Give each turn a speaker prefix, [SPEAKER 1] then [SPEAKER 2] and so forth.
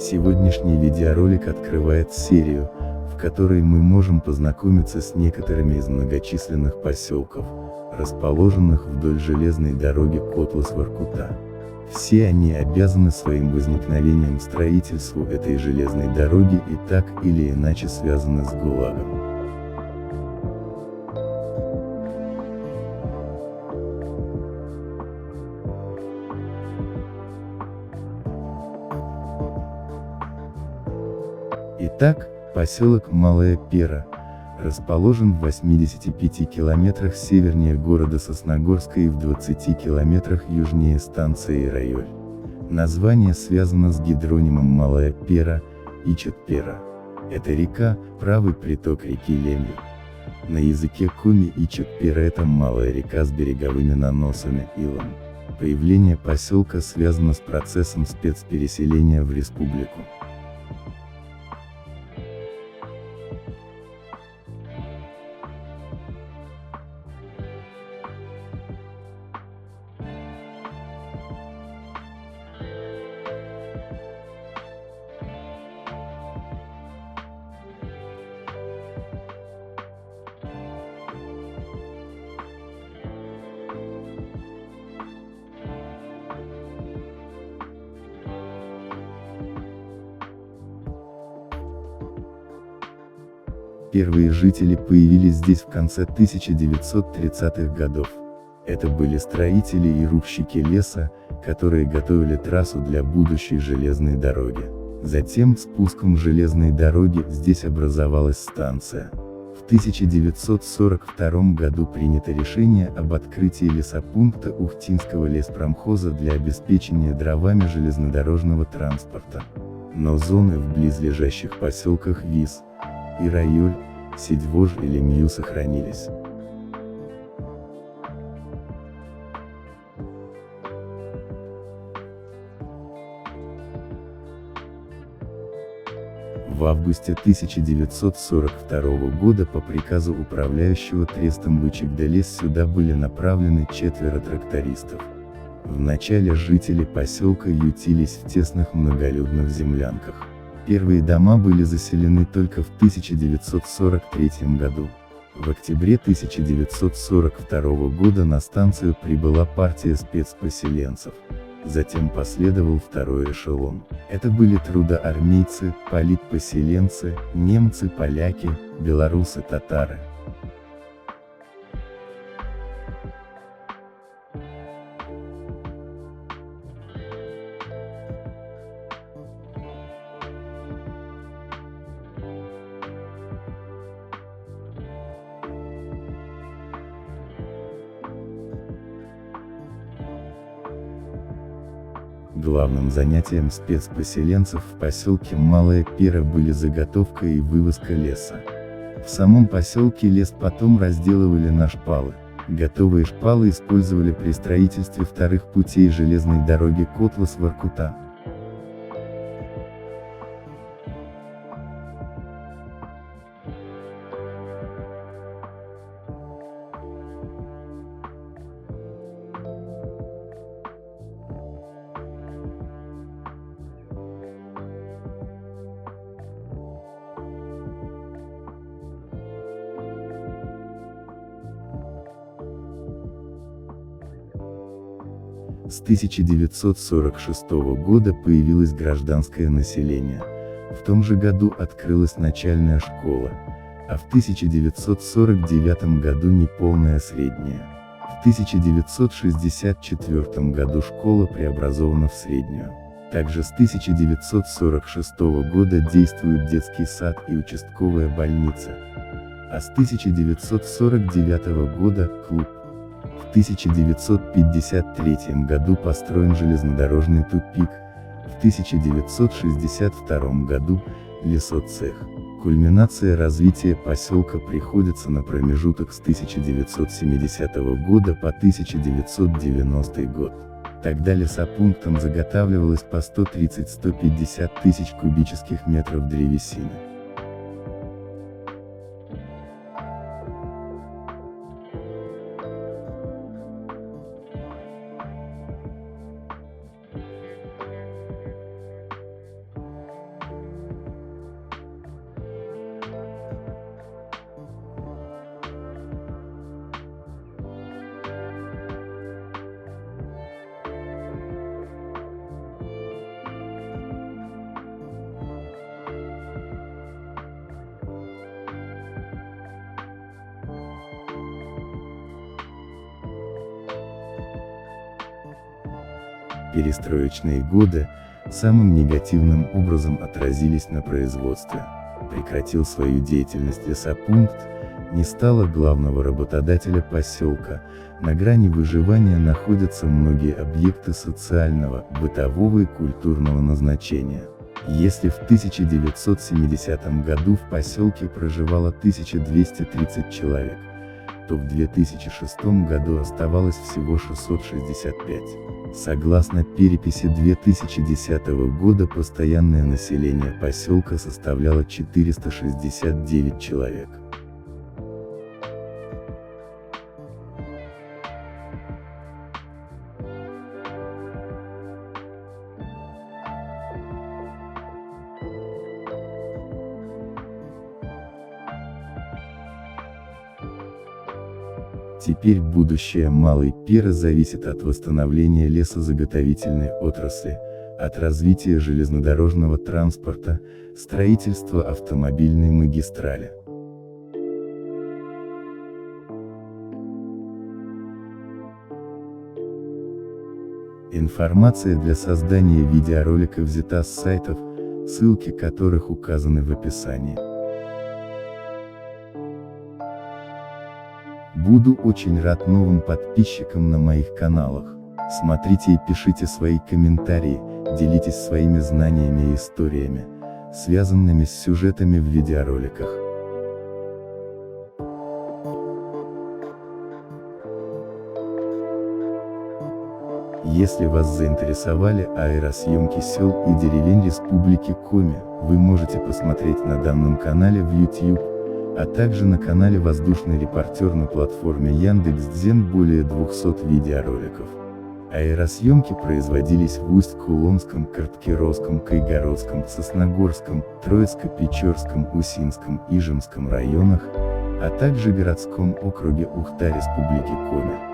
[SPEAKER 1] Сегодняшний видеоролик открывает серию, в которой мы можем познакомиться с некоторыми из многочисленных поселков, расположенных вдоль железной дороги Котлас-Воркута. Все они обязаны своим возникновением строительству этой железной дороги и так или иначе связаны с ГУЛАГом. Итак, поселок Малая Пера расположен в 85 километрах севернее города Сосногорска и в 20 километрах южнее станции Райоль. Название связано с гидронимом Малая Пера, Ичат-Пера. Это река, правый приток реки Лемью. На языке коми Ичат-Пера это малая река с береговыми наносами, илом. Появление поселка связано с процессом спецпереселения в республику. Первые жители появились здесь в конце 1930-х годов. Это были строители и рубщики леса, которые готовили трассу для будущей железной дороги. Затем, спуском железной дороги, здесь образовалась станция. В 1942 году принято решение об открытии лесопункта Ухтинского леспромхоза для обеспечения дровами железнодорожного транспорта. Но зоны в близлежащих поселках Вис и Райоль, Сидьвож и Лемью сохранились. В августе 1942 года по приказу управляющего трестом Вычегда-Лес сюда были направлены 4 трактористов. Вначале жители поселка ютились в тесных многолюдных землянках. Первые дома были заселены только в 1943 году. В октябре 1942 года на станцию прибыла партия спецпоселенцев. Затем последовал второй эшелон. Это были трудоармейцы, политпоселенцы, немцы, поляки, белорусы, татары. Главным занятием спецпоселенцев в поселке Малая Пера были заготовка и вывозка леса. В самом поселке лес потом разделывали на шпалы. Готовые шпалы использовали при строительстве вторых путей железной дороги Котлас-Воркута. С 1946 года появилось гражданское население. В том же году открылась начальная школа, а в 1949 году неполная средняя. В 1964 году школа преобразована в среднюю. Также с 1946 года действует детский сад и участковая больница. А с 1949 года – клуб. В 1953 году построен железнодорожный тупик, в 1962 году – лесоцех. Кульминация развития поселка приходится на промежуток с 1970 года по 1990 год. Тогда лесопунктом заготавливалось по 130-150 тысяч кубических метров древесины. Перестроечные годы самым негативным образом отразились на производстве. Прекратил свою деятельность лесопункт, не стало главного работодателя поселка, на грани выживания находятся многие объекты социального, бытового и культурного назначения. Если в 1970 году в поселке проживало 1230 человек, то в 2006 году оставалось всего 665. Согласно переписи 2010 года постоянное население поселка составляло 469 человек. Теперь будущее Малой Перы зависит от восстановления лесозаготовительной отрасли, от развития железнодорожного транспорта, строительства автомобильной магистрали. Информация для создания видеоролика взята с сайтов, ссылки которых указаны в описании. Буду очень рад новым подписчикам на моих каналах. Смотрите и пишите свои комментарии, делитесь своими знаниями и историями, связанными с сюжетами в видеороликах. Если вас заинтересовали аэросъемки сел и деревень Республики Коми, вы можете посмотреть на данном канале в YouTube, а также на канале Воздушный репортер на платформе Яндекс.Дзен более 200 видеороликов. Аэросъемки производились в Усть-Куломском, Карткировском, Кайгородском, Сосногорском, Троицко-Печорском, Усинском, Ижемском районах, а также городском округе Ухта Республики Коми.